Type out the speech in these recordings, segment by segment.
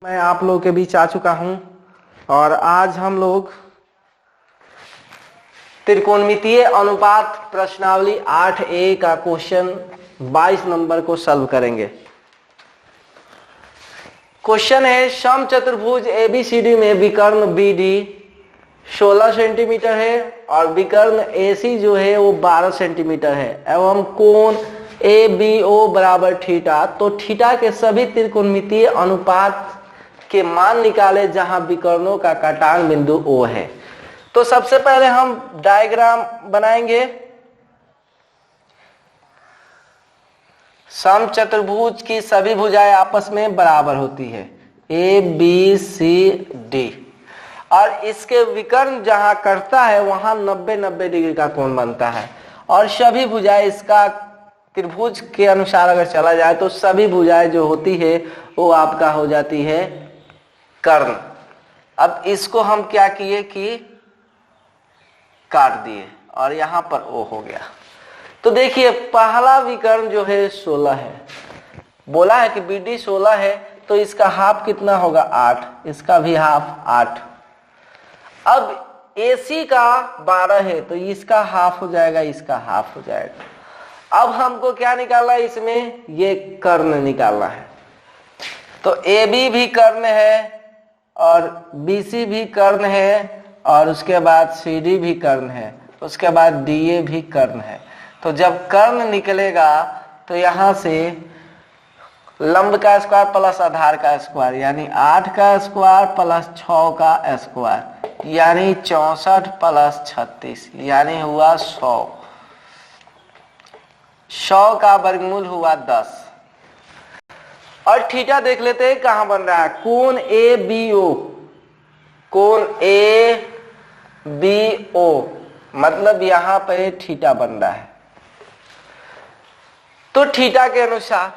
मैं आप लोगों के बीच आ चुका हूं और आज हम लोग त्रिकोणमितीय अनुपात प्रश्नावली 8A का क्वेश्चन 22 नंबर को सॉल्व करेंगे। क्वेश्चन है समचतुर्भुज ABCD में विकर्ण BD 16 सेंटीमीटर है और विकर्ण AC जो है वो 12 सेंटीमीटर है एवं कोण ABO बराबर थीटा। तो थीटा के सभी त्रिकोणमितीय अनुपात के मान निकाले जहां विकर्णों का काटांक बिंदु O है। तो सबसे पहले हम डायग्राम बनाएंगे। समचतुर्भुज की सभी भुजाएं आपस में बराबर होती है ABCD और इसके विकर्ण जहां करता है वहां 90-90 डिग्री का कोण बनता है और सभी भुजाएं इसका त्रिभुज के अनुसार अगर चला जाए तो सभी भुजाएं जो होती है वो आपका हो जाती है कर्ण। अब इसको हम क्या किए कि काट दिए और यहां पर O हो गया। तो देखिए पहला विकर्ण जो है 16 है, बोला है कि BD 16 है तो इसका हाफ कितना होगा 8, इसका भी हाफ 8। अब AC का 12 है तो इसका हाफ हो जाएगा, इसका हाफ हो जाएगा। अब हमको क्या निकालना है इसमें, ये कर्ण निकालना है। तो AB भी कर्ण है और BC भी कर्ण है और उसके बाद CD भी कर्ण है, उसके बाद DA भी कर्ण है। तो जब कर्ण निकलेगा तो यहां से लंब का स्क्वायर प्लस आधार का स्क्वायर यानी 8 का स्क्वायर प्लस 6 का स्क्वायर यानी 64 प्लस 36 यानी हुआ 100। 100 का वर्गमूल हुआ 10। और थीटा देख लेते हैं कहां बन रहा है, कोण ABO, कोण ABO मतलब यहां पे थीटा बन रहा है। तो थीटा के अनुसार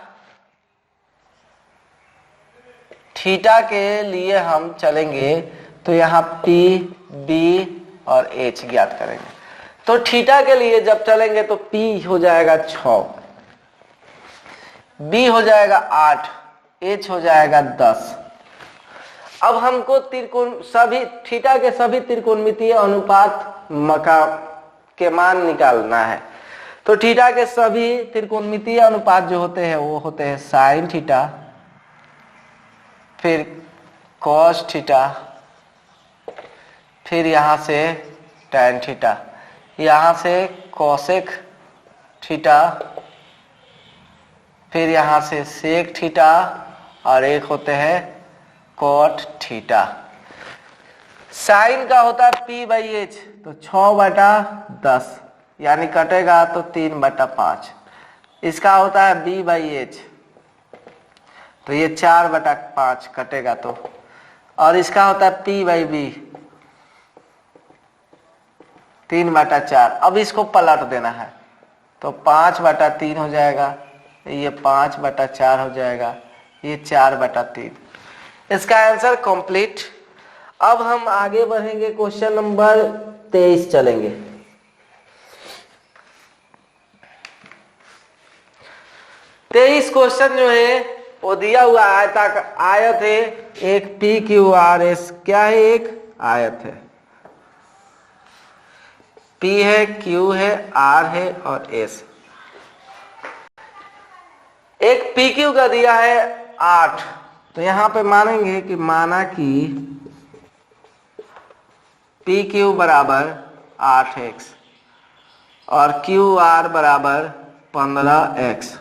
थीटा के लिए हम चलेंगे तो यहां P, B और H ज्ञात करेंगे। तो थीटा के लिए जब चलेंगे तो P हो जाएगा 6, B हो जाएगा 8, H हो जाएगा 10। अब हमको सभी थीटा के सभी त्रिकोणमितीय अनुपात के मान निकालना है। तो थीटा के सभी त्रिकोणमितीय अनुपात जो होते हैं वो होते हैं साइन थीटा, फिर कॉस थीटा, फिर यहां से टैन थीटा, यहां से कोसेक थीटा, फिर यहां से सेक थीटा और एक होते हैं कॉट थीटा। साइन का होता है P/H तो 6/10 यानी कटेगा तो 3/5। इसका होता है B/H तो ये 4/5 कटेगा तो, और इसका होता है P/B 3/4। अब इसको पलट देना है तो 5/3 हो जाएगा, ये 5/4 हो जाएगा, ये 4/3। इसका आंसर कंप्लीट। अब हम आगे बढ़ेंगे, क्वेश्चन नंबर 23 चलेंगे। तेईस क्वेश्चन जो है वो दिया हुआ आयत है एक PQRS। क्या है, एक आयत है, P है, Q है, R है और S। एक PQ का दिया है 8, तो यहां पे मानेंगे कि माना कि PQ बराबर 8x और QR बराबर 15x।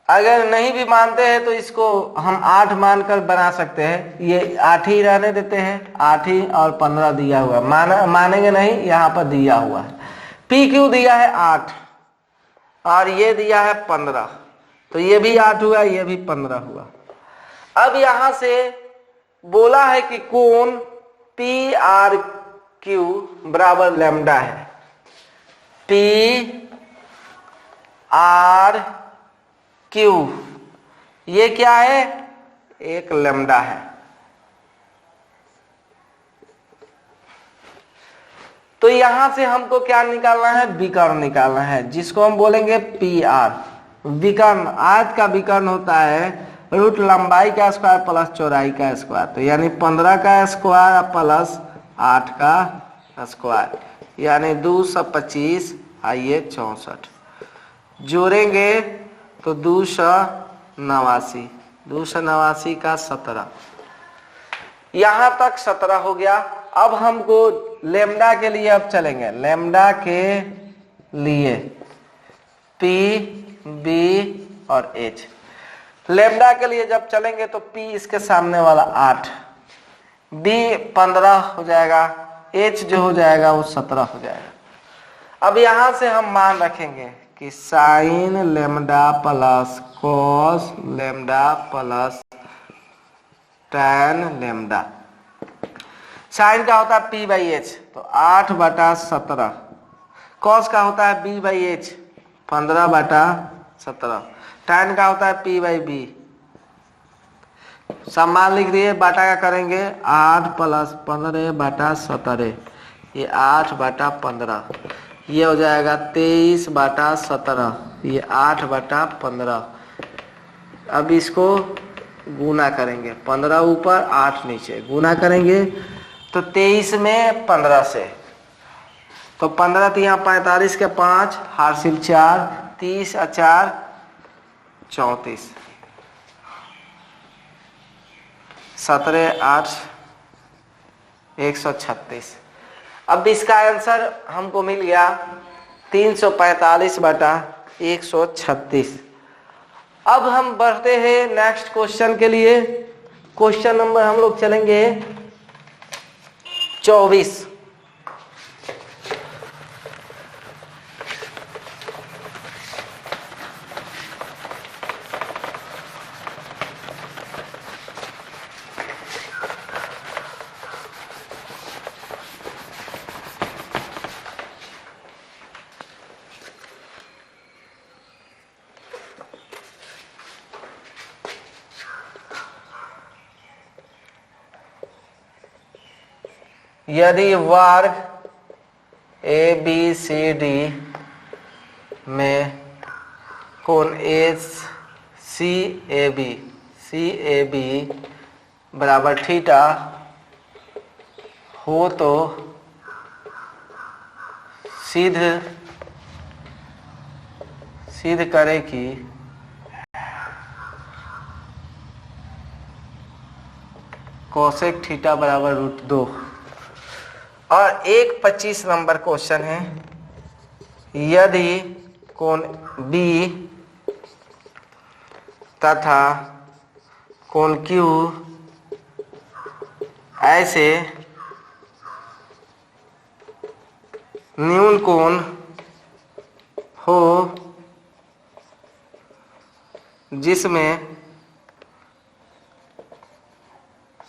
अगर नहीं भी मानते हैं तो इसको हम 8 मानकर बना सकते हैं। ये 8 ही रहने देते हैं, 8 ही और 15 दिया हुआ है, मानेंगे नहीं, यहाँ पर दिया हुआ है। PQ दिया है 8 और ये दिया है 15, तो ये भी 8 हुआ, ये भी 15 हुआ। अब यहां से बोला है कि कोण PRQ बराबर लैम्डा है, PRQ ये क्या है, एक लैम्डा है। तो यहां से हमको क्या निकालना है, विकर्ण निकालना है, जिसको हम बोलेंगे पी आर। विकर्ण, आयत का विकर्ण होता है रूट लंबाई का स्क्वायर प्लस चौड़ाई का स्क्वायर। तो यानी 15 का स्क्वायर प्लस 8 का स्क्वायर, यानी 225 आइए 64 जोड़ेंगे तो 289, 289 का 17, यहां तक 17 हो गया। अब हमको लेमडा के लिए अब चलेंगे, लेमडा के लिए पी बी और एच। लेमडा के लिए जब चलेंगे तो पी इसके सामने वाला 8, बी 15 हो जाएगा, एच जो हो जाएगा वो 17 हो जाएगा। अब यहां से हम मान रखेंगे कि sine lambda plus cos lambda plus tan lambda. Sine का होता है पी बाई एच, तो 8/17। कॉस का होता है बी बाई एच, 15/17। टैन का होता है पी बाई बी। सम्मान लिख दिए, बाटा का करेंगे 8 + 15/17, ये 8/15, ये हो जाएगा 23/17, ये 8/15। अब इसको गुना करेंगे, 15 ऊपर 8 नीचे, गुना करेंगे तो 23 में 15 से, तो 15 तो यहाँ 45 के 5 हासिल 4, 30 और 4 34, 17 8 136। अब इसका आंसर हमको मिल गया 345/136। अब हम बढ़ते हैं नेक्स्ट क्वेश्चन के लिए। क्वेश्चन नंबर हम लोग चलेंगे 24। यदि वर्ग ए बी सी डी में कोण एच सी ए बी बराबर थीटा हो तो सिद्ध करे कि कोसेक थीटा बराबर √2। और एक 25 नंबर क्वेश्चन है, यदि कोण बी तथा कोण क्यू ऐसे न्यून कोण हो जिसमें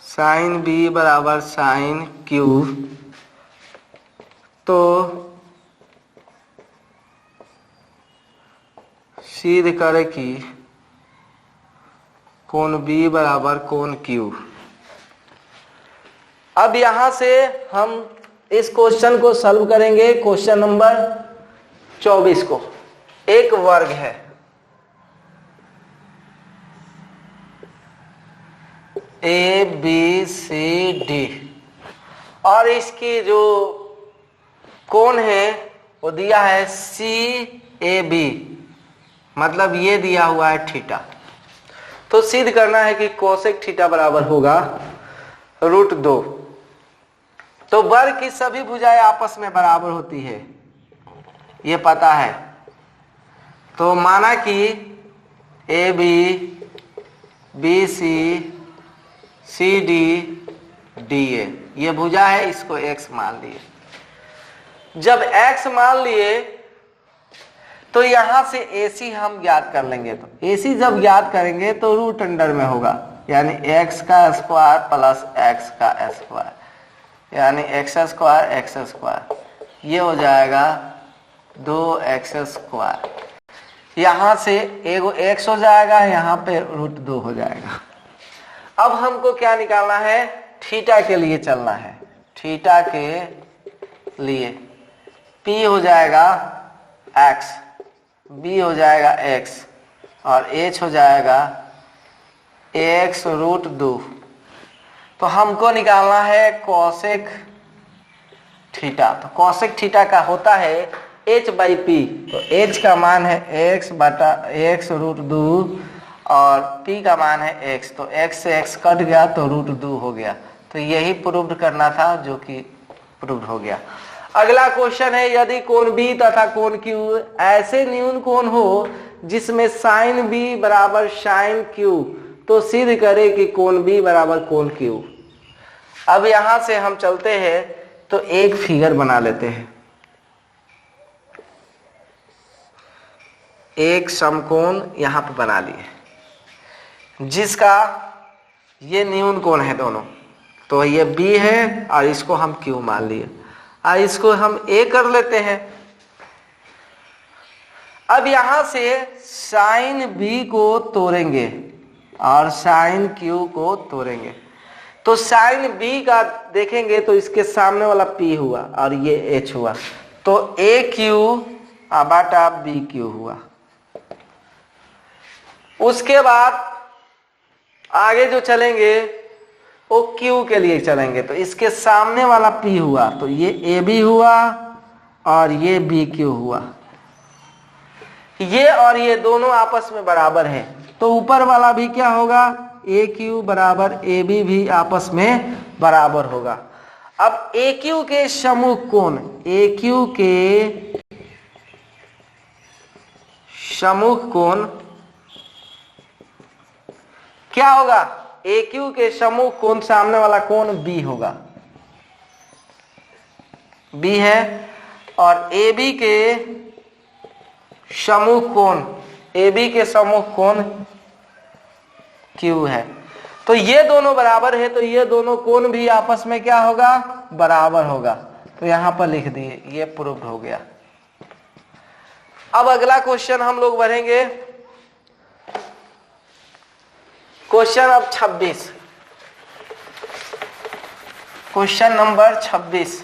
साइन बी बराबर साइन क्यू, तो सिद्ध करे कि कोण बी बराबर कोण क्यू। अब यहां से हम इस क्वेश्चन को सॉल्व करेंगे। क्वेश्चन नंबर 24 को, एक वर्ग है ए बी सी डी और इसकी जो कोण है वो दिया है सी ए बी, मतलब ये दिया हुआ है थीटा। तो सिद्ध करना है कि कोसेक थीटा बराबर होगा √2। तो वर्ग की सभी भुजाएं आपस में बराबर होती है, ये पता है। तो माना कि A B B C D D A ये भुजा है, इसको x मान लिए। जब x मान लिए तो यहां से AC हम ज्ञात कर लेंगे। तो AC जब ज्ञात करेंगे तो रूट अंडर में होगा, यानी x का स्क्वायर प्लस x का स्क्वायर, यानी x², ये हो जाएगा 2x²। यहां से एगो x हो जाएगा, यहाँ पे √2 हो जाएगा। अब हमको क्या निकालना है, थीटा के लिए चलना है। थीटा के लिए, P हो जाएगा x, B हो जाएगा x और H हो जाएगा x रूट 2। तो हमको निकालना है कोसेक थीटा। तो कोसेक थीटा का होता है h बाई पी। तो h का मान है x बटा x रूट 2 और p का मान है x। तो x से x कट गया तो रूट 2 हो गया। तो यही प्रूव्ड करना था जो कि प्रूव्ड हो गया। अगला क्वेश्चन है, यदि कोण B तथा कोण Q ऐसे न्यून कोण हो जिसमें साइन B बराबर साइन Q, तो सिद्ध करे कि कोण B बराबर कोण Q। अब यहां से हम चलते हैं तो एक फिगर बना लेते हैं। एक समकोण यहां पे बना लिए जिसका ये न्यून कोण है दोनों। तो ये B है और इसको हम Q मान लिए और इसको हम A कर लेते हैं। अब यहां से साइन B को तोड़ेंगे और साइन Q को तोड़ेंगे। तो साइन B का देखेंगे तो इसके सामने वाला P हुआ और ये H हुआ, तो AQ बटा BQ हुआ। उसके बाद आगे जो चलेंगे वो Q के लिए चलेंगे। तो इसके सामने वाला P हुआ तो ये AB हुआ और ये BQ हुआ। ये और ये दोनों आपस में बराबर है, तो ऊपर वाला भी क्या होगा, AQ बराबर AB भी आपस में बराबर होगा। अब AQ के समूह कोण, AQ के समूह कोण क्या होगा, AQ के समूह कोण सामने वाला कोण B होगा, B है, और AB के समूह कोण, AB के समूह कोण Q है। तो ये दोनों बराबर है, तो ये दोनों कोण भी आपस में क्या होगा, बराबर होगा। तो यहां पर लिख दिए, ये प्रूव्ड हो गया। अब अगला क्वेश्चन हम लोग बढ़ेंगे, क्वेश्चन अब 26, क्वेश्चन नंबर 26।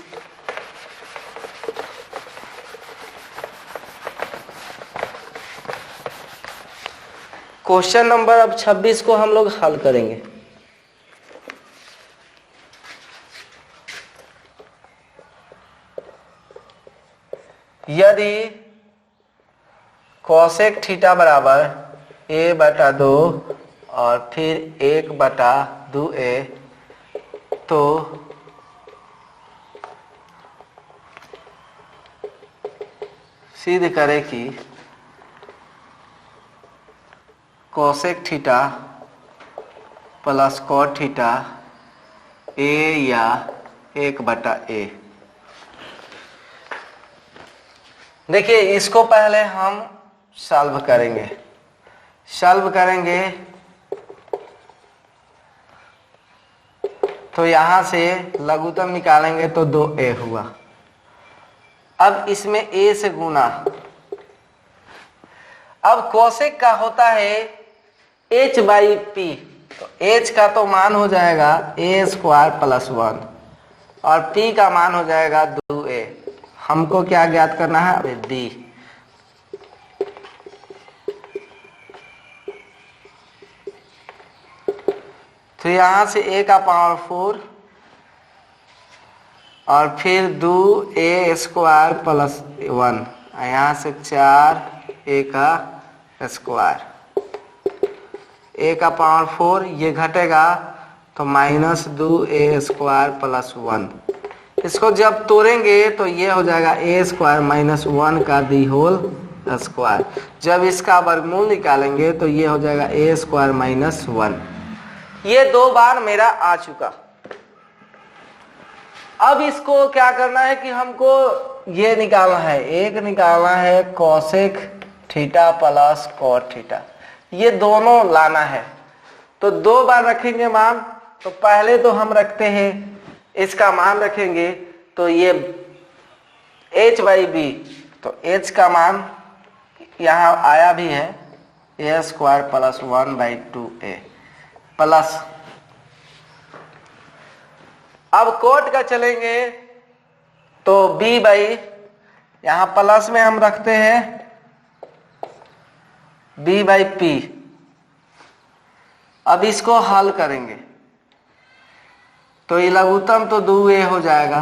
क्वेश्चन नंबर अब 26 को हम लोग हल करेंगे। यदि कोसेक थीटा बराबर a बटा 2 और फिर 1 बटा 2a, तो सिद्ध करे कि cosec theta plus cot theta a या 1 बटा a। देखिए इसको पहले हम सॉल्व करेंगे, तो यहां से लघुत्तम निकालेंगे तो 2a हुआ। अब इसमें a से गुना, अब कोसेक का होता है h बाई पी, तो h का तो मान हो जाएगा a स्क्वायर प्लस 1 और p का मान हो जाएगा 2a। हमको क्या ज्ञात करना है, b। तो यहां से a का पावर 4 और फिर 2a स्क्वायर प्लस 1, यहां से 4a का स्क्वायर, a का पावर 4, ये घटेगा तो माइनस 2a स्क्वायर प्लस 1। इसको जब तोड़ेंगे तो ये हो जाएगा a स्क्वायर माइनस 1 का दी होल स्क्वायर। जब इसका वर्गमूल निकालेंगे तो ये हो जाएगा a स्क्वायर माइनस 1। ये 2 बार मेरा आ चुका। अब इसको क्या करना है कि हमको ये निकालना है, एक निकालना है cosec theta plus cot theta, ये दोनों लाना है। तो 2 बार रखेंगे मान, तो पहले तो हम रखते हैं इसका मान रखेंगे, तो ये h बाई बी, तो h का मान यहाँ आया भी है a square plus 1 by 2a plus, अब कोट का चलेंगे तो b बाई, यहां प्लस में हम रखते हैं b बाई पी। अब इसको हल करेंगे तो ये लघुत्तम तो 2a हो जाएगा,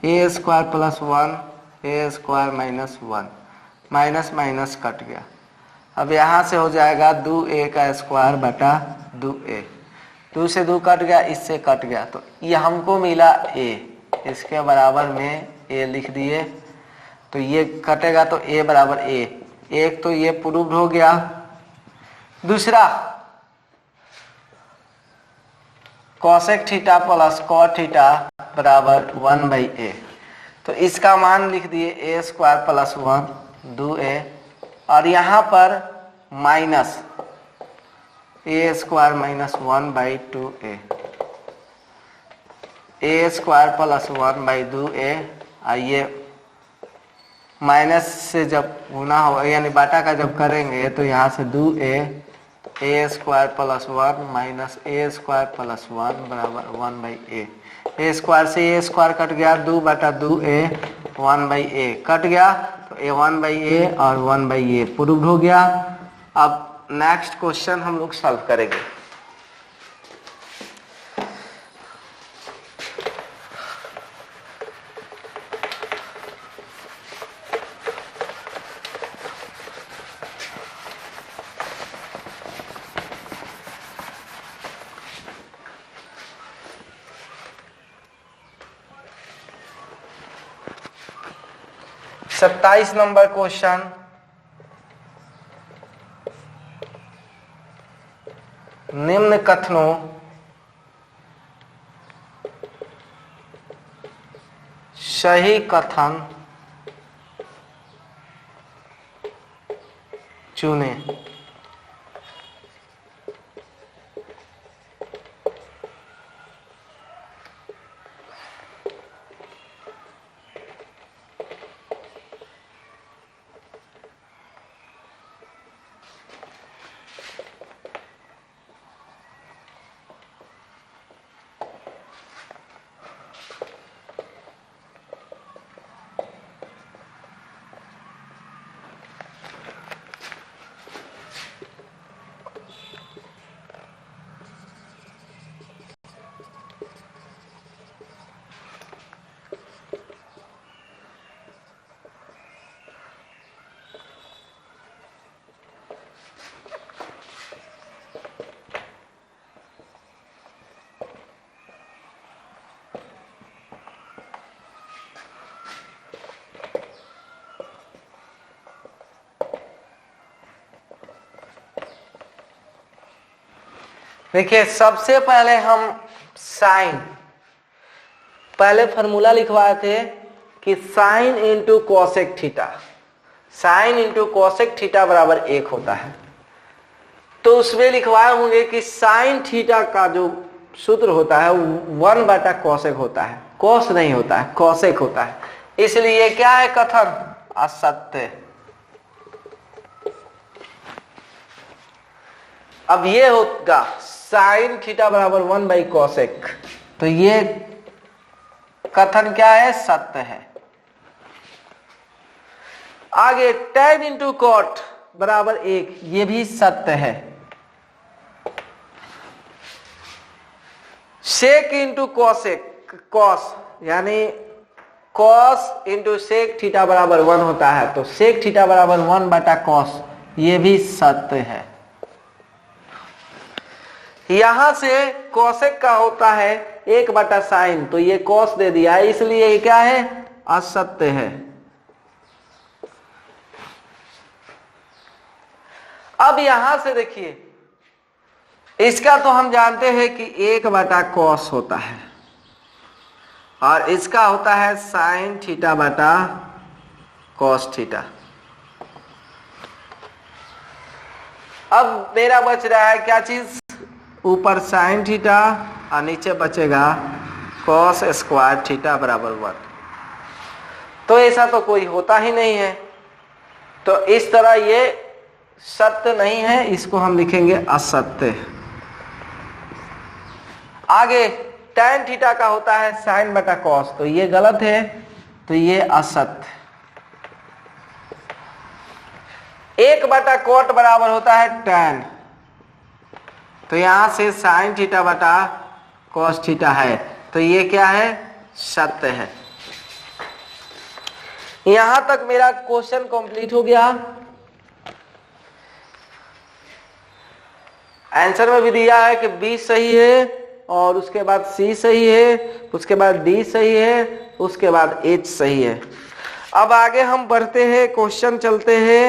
a square plus 1 a square minus 1, minus minus cut गया। अब यहाँ से हो जाएगा 2a का स्क्वायर बटा 2a, 2 से 2 कट गया, इससे कट गया, तो ये हमको मिला a, इसके बराबर में a लिख दिए। तो ये कटेगा तो a बराबर a, एक तो ये प्रूव्ड हो गया। दूसरा cosec theta plus cot theta बराबर 1/a, तो इसका मान लिख दिए a स्क्वायर प्लस 1 2a, और यहाँ पर minus a square minus 1/2a, a square plus 1/2a। आइए माइनस से जब गुना हो यानी बाटा का जब करेंगे तो यहाँ से 2a, a square plus 1 minus a square plus 1 बराबर 1/a, a स्क्वायर से a स्क्वायर कट गया, 2/2a 1/a कट गया, तो a 1/a और 1/a प्रूव्ड हो गया। अब नेक्स्ट क्वेश्चन हम लोग सॉल्व करेंगे। सत्ताईस नंबर क्वेश्चन, निम्न कथनों सही कथन चुने। देखिए सबसे पहले हम साइन, पहले फॉर्मूला लिखवाए थे कि sine into cosec theta, sine into cosec theta बराबर 1 होता है। तो उसमें लिखवाए होंगे कि साइन थीटा का जो सूत्र होता है 1/कोसेक होता है, कोस नहीं होता है, कोसेक होता है। इसलिए क्या है कथन असत्य। अब ये होगा साइन थीटा बराबर 1/कोसेक, तो ये कथन क्या है, सत्य है। आगे tan इंटू कॉट बराबर 1, ये भी सत्य है। सेक इंटू कोसेक, कॉस यानी कॉस इंटू सेक थीटा बराबर 1 होता है, तो सेक थीटा बराबर 1/कॉस, ये भी सत्य है। यहां से कोसेक का होता है 1/साइन, तो ये कॉस दे दिया है, इसलिए ये क्या है, असत्य है। अब यहां से देखिए, इसका तो हम जानते हैं कि 1/कॉस होता है, और इसका होता है साइन थीटा बटा कॉस थीटा। अब मेरा बच रहा है क्या चीज, ऊपर साइन थीटा और नीचे बचेगा कॉस स्क्वायर थीटा बराबर 1। तो ऐसा तो कोई होता ही नहीं है, तो इस तरह ये सत्य नहीं है, इसको हम लिखेंगे असत्य। आगे tan थीटा का होता है साइन बटा कॉस, तो ये गलत है, तो ये असत्य। 1/cot बराबर होता है tan, तो यहां से sin थीटा बटा cos थीटा है, तो ये क्या है, सत्य है। यहां तक मेरा क्वेश्चन कंप्लीट हो गया। आंसर में भी दिया है कि B सही है, और उसके बाद C सही है, उसके बाद D सही है, उसके बाद H सही है। अब आगे हम बढ़ते हैं, क्वेश्चन चलते हैं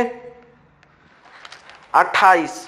28।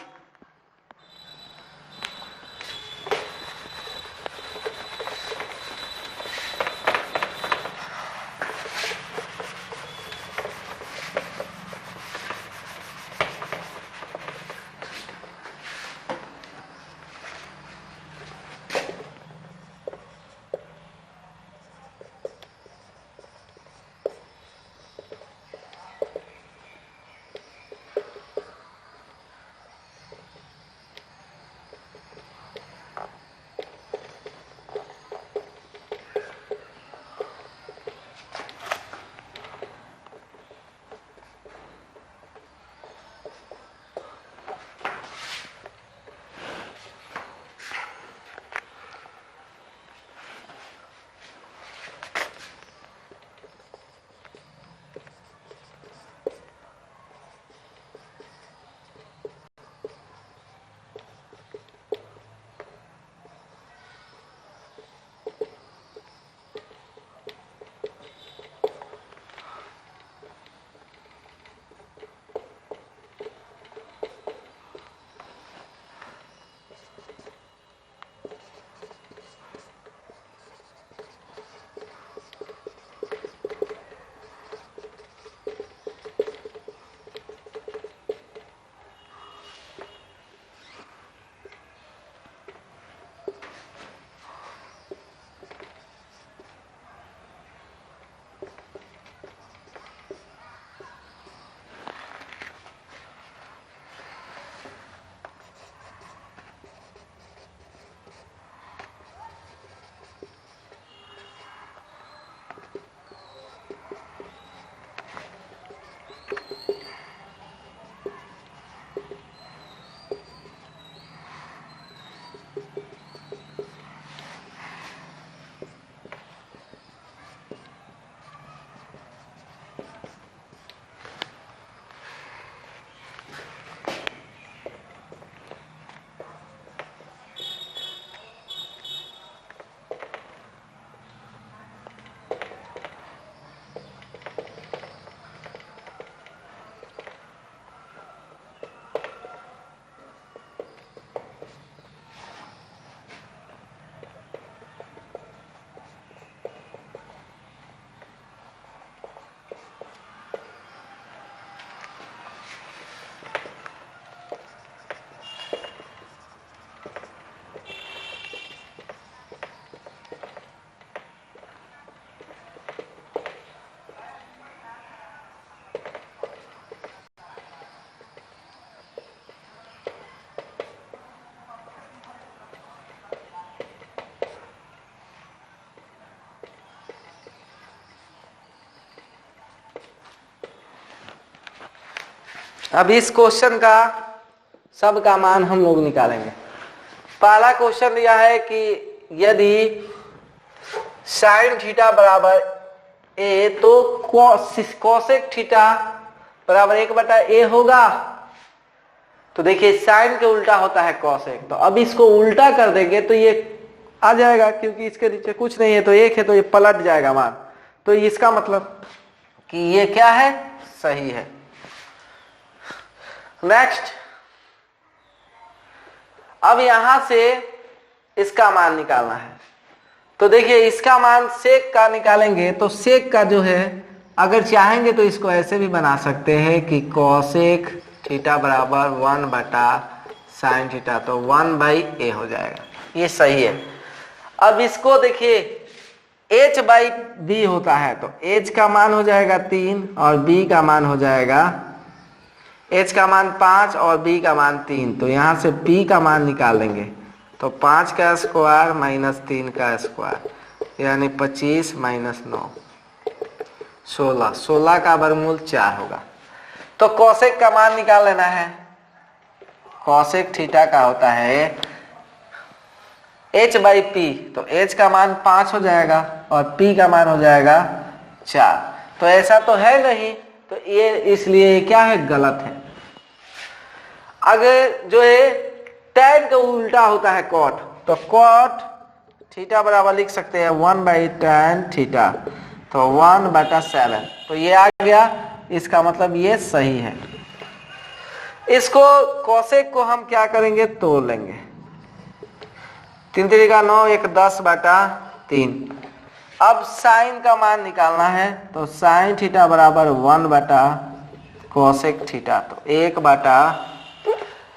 अब इस क्वेश्चन का सब का मान हम लोग निकालेंगे। पहला क्वेश्चन दिया है कि यदि साइन थीटा बराबर ए तो कोसेक थीटा बराबर 1/a होगा। तो देखिए साइन के उल्टा होता है कोसेक, तो अब इसको उल्टा कर देंगे तो ये आ जाएगा, क्योंकि इसके नीचे कुछ नहीं है तो 1 है, तो ये पलट जाएगा मान। तो इसका मतलब कि ये क्या है, सही है। नेक्स्ट, अब यहां से इसका मान निकालना है। तो देखिए इसका मान सेक का निकालेंगे तो सेक का जो है, अगर चाहेंगे तो इसको ऐसे भी बना सकते हैं कि कोसेक थीटा बराबर 1/sin थीटा, तो 1/a हो जाएगा, ये सही है। अब इसको देखिए h/b होता है, तो h का मान हो जाएगा 3 और b का मान हो जाएगा, h का मान 5 और b का मान 3, तो यहां से b का मान निकाल लेंगे। तो 5 का स्क्वायर माइनस 3 का स्क्वायर यानी 25 माइनस 9, 16, 16 का वर्गमूल 4 होगा। तो कोसेक का मान निकाल लेना है। कोसेक थीटा का होता है h/p, तो h का मान 5 हो जाएगा और p का मान हो जाएगा 4। तो ऐसा तो है नहीं, तो ये इसलिए ये क्या है, गलत है। अगर जो है tan का उल्टा होता है cot, तो cot थीटा बराबर लिख सकते हैं 1/tan थीटा, तो 1/7। तो ये आ गया, इसका मतलब ये सही है। इसको कोसेक को हम क्या करेंगे, तोड़ लेंगे। 3 3 9, 1 10/3। अब साइन का मान निकालना है, तो साइन थीटा बराबर 1/कोसेक थीटा, तो 1/।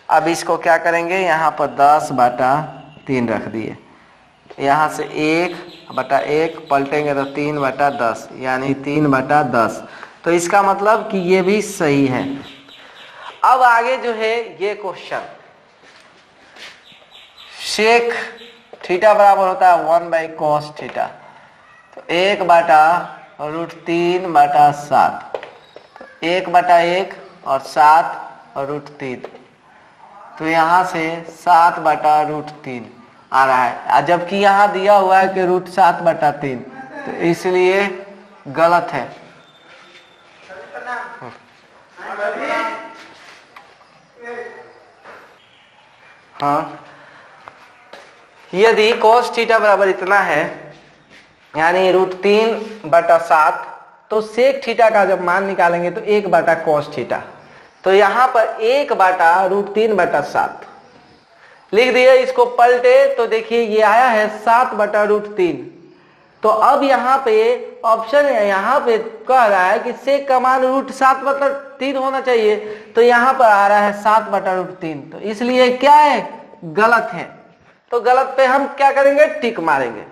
अब इसको क्या करेंगे, यहाँ पर 10/3 रख दिए, यहाँ से 1/1 पलटेंगे तो 3/10, यानी 3/10। तो इसका मतलब कि ये भी सही है। अब आगे जो है ये क्वेश्चन, सेक थीटा बराबर होता है 1/cos थीटा, तो 1/√3/7, तो 1/1 और 7/√3, तो यहाँ से 7/√3 आ रहा है, जबकि यहाँ दिया हुआ है कि √7/3, तो इसलिए गलत है। हाँ, यदि cos थीटा बराबर इतना है, यानी √3/7, तो सेक थीटा का जब मान निकालेंगे तो 1/cos थीटा, तो यहाँ पर 1/√3/7 लिख दिए। इसको पलटे तो देखिए ये आया है 7/√3। तो अब यहाँ पे ऑप्शन है, यहाँ पे कह रहा है कि सेक का मान √7/3 होना चाहिए, तो यहाँ पर आ रहा है 7/√3, तो इसलिए क्या है, गलत है। तो गलत पे हम क्या करेंगे, टिक मारेंगे।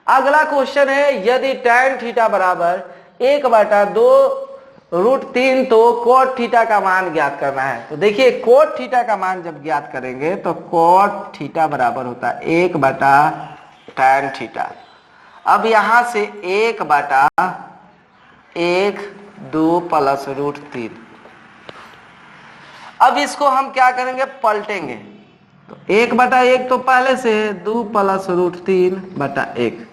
अगला क्वेश्चन है, यदि tan थीटा बराबर 1/2√3, तो कोट थीटा का मान ज्ञात करना है। तो देखिए कोट थीटा का मान जब ज्ञात करेंगे तो कोट थीटा बराबर होता है 1/tan थीटा। अब यहां से 1/2 + √3। अब इसको हम क्या करेंगे, पलटेंगे। तो 1/1 तो पहले से 2 + √3/1।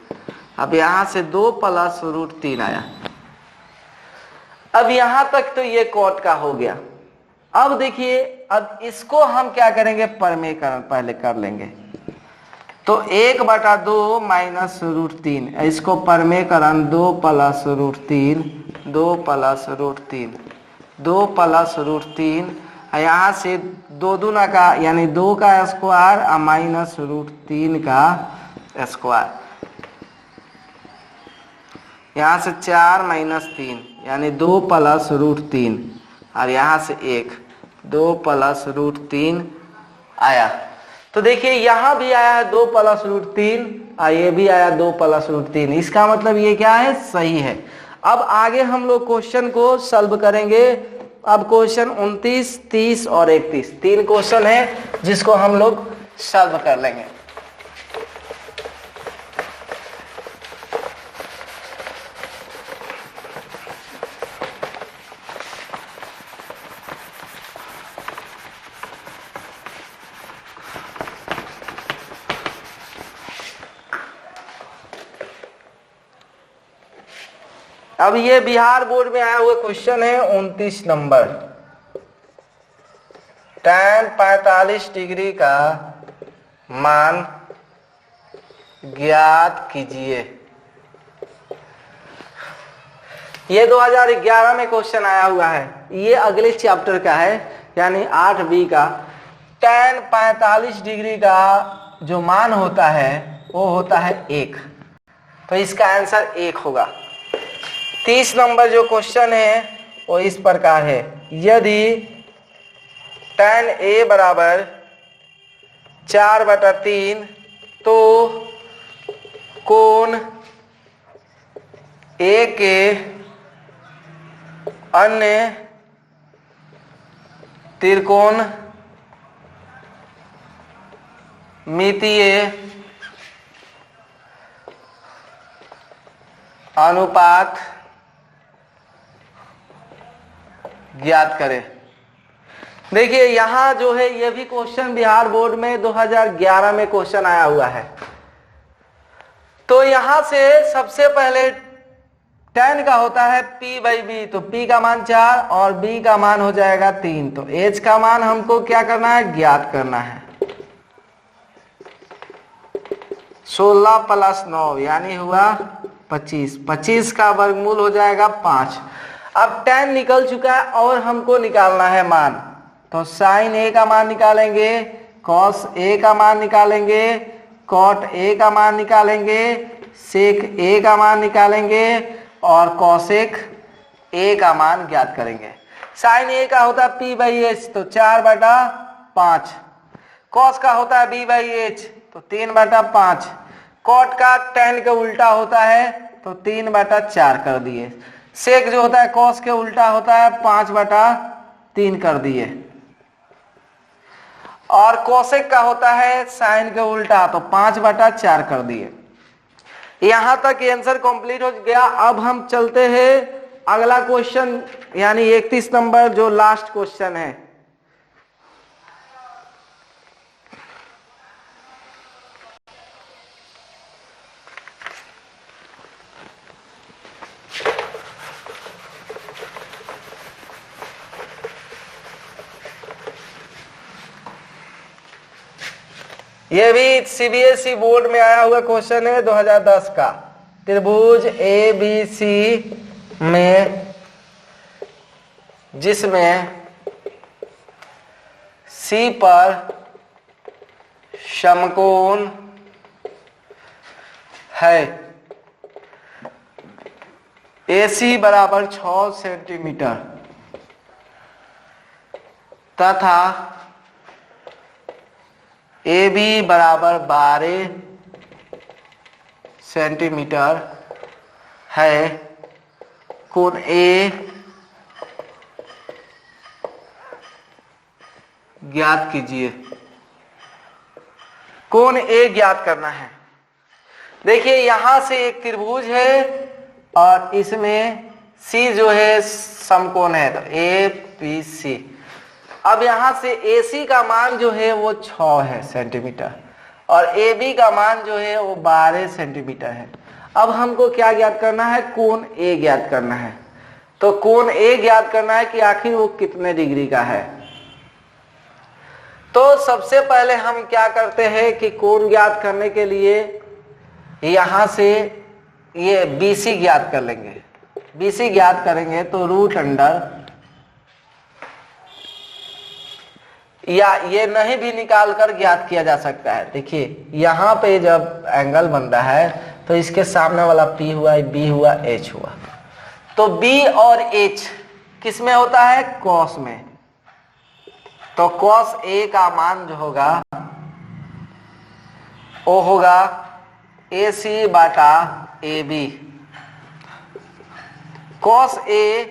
अब यहां से 2 + √3 आया। अब यहां तक तो ये कोट का हो गया। अब देखिए, अब इसको हम क्या करेंगे, परमेकरण पहले कर लेंगे। तो 1/2 - √3, इसको परमेकरण 2 + √3, 2 + √3, 2 + √3, यहाँ से 2 दूना का यानी 2 का स्क्वायर -√3 का स्क्वायर, यहाँ से 4 - 3 यानी 2 + √3, और यहाँ से 1, 2 + √3 आया। तो देखिए यहाँ भी आया है 2 + √3, और ये भी आया 2 + √3। इसका मतलब ये क्या है, सही है। अब आगे हम लोग क्वेश्चन को सॉल्व करेंगे। अब क्वेश्चन 29, 30 और 31, 3 क्वेश्चन है जिसको हम लोग सॉल्व कर लेंगे। अब ये बिहार बोर्ड में आया हुआ क्वेश्चन है 29 नंबर। tan 45 डिग्री का मान ज्ञात कीजिए। ये 2011 में क्वेश्चन आया हुआ है, ये अगले चैप्टर का है, यानी 8B का। tan 45 डिग्री का जो मान होता है वो होता है 1, तो इसका आंसर 1 होगा। 30 नंबर जो क्वेश्चन है वो इस प्रकार है, यदि tan A बराबर 4/3, तो कोण A के अन्य त्रिकोण मितीय अनुपात ज्ञात करें। देखिए यहां जो है ये भी क्वेश्चन बिहार बोर्ड में 2011 में क्वेश्चन आया हुआ है। तो यहां से सबसे पहले tan का होता है P/B, तो P का मान 4 और B का मान हो जाएगा 3। तो H का मान हमको क्या करना है, ज्ञात करना है। 16 + 9 यानी हुआ 25। 25 का वर्गमूल हो जाएगा 5। अब tan निकल चुका है और हमको निकालना है मान। तो sin A का मान निकालेंगे, cos A का मान निकालेंगे, cot A का मान निकालेंगे, sec A का मान निकालेंगे और cosec A का मान ज्ञात करेंगे। sin A का होता है P/H, तो 4/5। cos का होता है B/H, तो 3/5। cot का tan के उल्टा होता है तो 3/4 कर दिए। sec जो होता है cos के उल्टा होता है 5/3 कर दिए। और cosec का होता है sin के उल्टा, तो 5/4 कर दिए। यहां तक आंसर कंप्लीट हो गया। अब हम चलते हैं अगला क्वेश्चन, यानी 31 नंबर जो लास्ट क्वेश्चन है। ये भी सीबीएसई बोर्ड में आया हुआ क्वेश्चन है 2010 का। त्रिभुज ABC में जिसमें C पर समकोण है, AC बराबर 6 सेंटीमीटर तथा AB बराबर 12 सेंटीमीटर है, कोण A ज्ञात कीजिए। कोण A ज्ञात करना है। देखिए यहां से एक त्रिभुज है और इसमें C जो है समकोण है, तो ABC। अब यहां से AC का मान जो है वो 6 है सेंटीमीटर और AB का मान जो है वो 12 सेंटीमीटर है। अब हमको क्या ज्ञात करना है, कोण A ज्ञात करना है। तो कोण A ज्ञात करना है कि आखिर वो कितने डिग्री का है। तो सबसे पहले हम क्या करते हैं कि कोण ज्ञात करने के लिए यहां से ये BC ज्ञात कर लेंगे। BC ज्ञात करेंगे तो √अंडर, या ये नहीं भी निकाल कर ज्ञात किया जा सकता है। देखिए यहां पे जब एंगल बन रहा है तो इसके सामने वाला P हुआ, B हुआ, H हुआ, तो B और H किस में होता है, cos में। तो cos A का मान जो होगा वो होगा AC/AB। cos A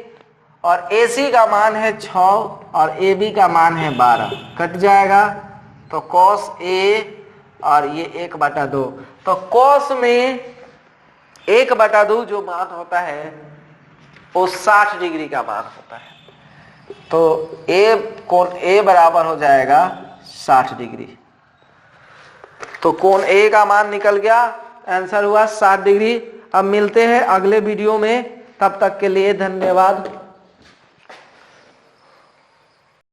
और AC का मान है 6 और AB का मान है 12, कट जाएगा तो cos A और ये 1/2। तो cos में 1/2 जो मान होता है वो 60 डिग्री का मान होता है। तो कोण A बराबर हो जाएगा 60 डिग्री। तो कोण A का मान निकल गया, आंसर हुआ 60 डिग्री। अब मिलते हैं अगले वीडियो में, तब तक के लिए धन्यवाद।